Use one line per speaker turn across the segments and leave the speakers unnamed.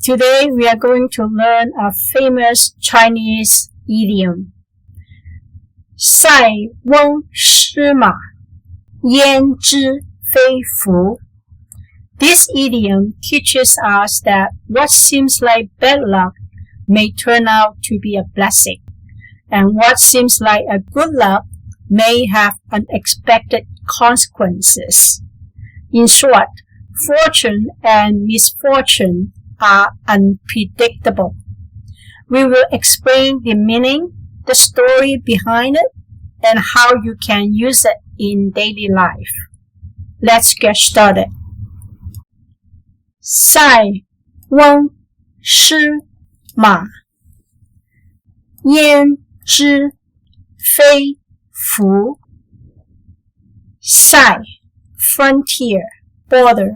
Today we are going to learn a famous Chinese idiom. 塞翁失马，焉知非福. This idiom teaches us that what seems like bad luck may turn out to be a blessing, and what seems like a good luck may have unexpected consequences. In short, fortune and misfortune are unpredictable. We will explain the meaning, the story behind it, and how you can use it in daily life. Let's get started. 塞翁失马，焉知非福。塞 frontier, border.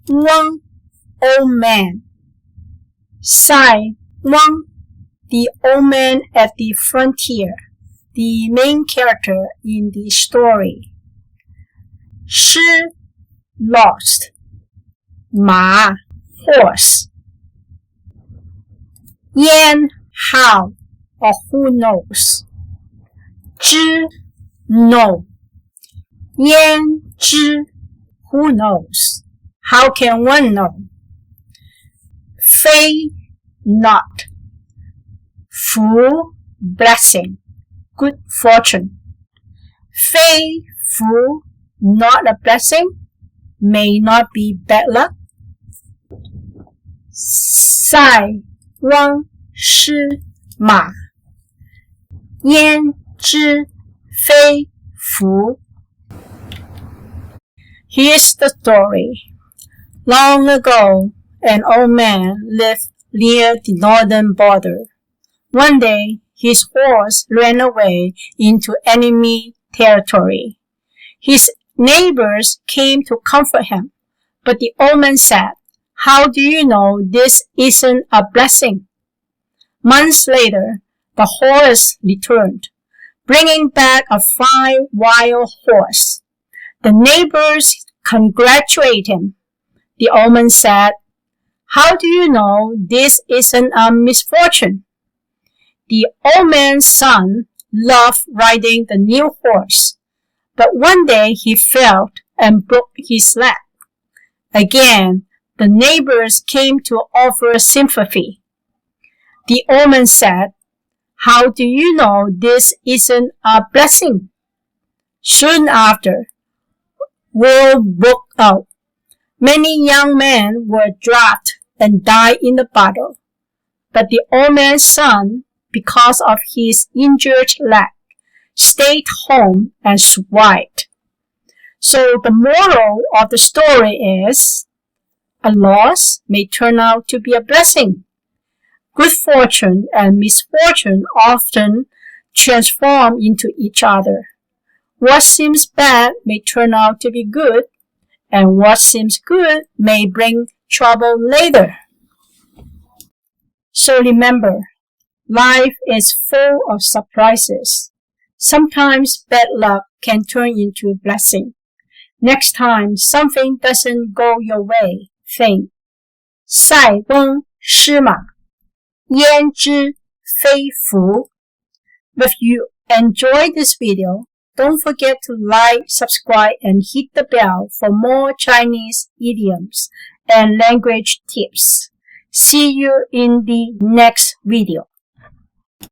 翁 old man. 塞翁 the old man at the frontier, the main character in the story. 失 lost. 马 horse. 焉 how or who knows. 知 know. 焉知 who knows. How can one know? 非 not. 福 blessing, good fortune. 非福 not a blessing, may not be bad luck. 塞翁失马，焉知非福. Here's the story. Long ago, an old man lived near the northern border. One day, his horse ran away into enemy territory. His neighbors came to comfort him, but the old man said, "How do you know this isn't a blessing?" Months later, the horse returned, bringing back a fine wild horse. The neighbors congratulated him. The old man said, "How do you know this isn't a misfortune?" The old man's son loved riding the new horse, but one day he fell and broke his leg. Again, the neighbors came to offer sympathy. The old man said, "How do you know this isn't a blessing?" Soon after, war broke out. Many young men were dragged and died in the battle. But the old man's son, because of his injured leg, stayed home and survived. So the moral of the story is, a loss may turn out to be a blessing. Good fortune and misfortune often transform into each other. What seems bad may turn out to be good, and what seems good may bring trouble later. So remember, life is full of surprises. Sometimes bad luck can turn into a blessing. Next time something doesn't go your way, think, 塞翁失马，焉知非福. If you enjoyed this video, don't forget to like, subscribe, and hit the bell for more Chinese idioms and language tips. See you in the next video.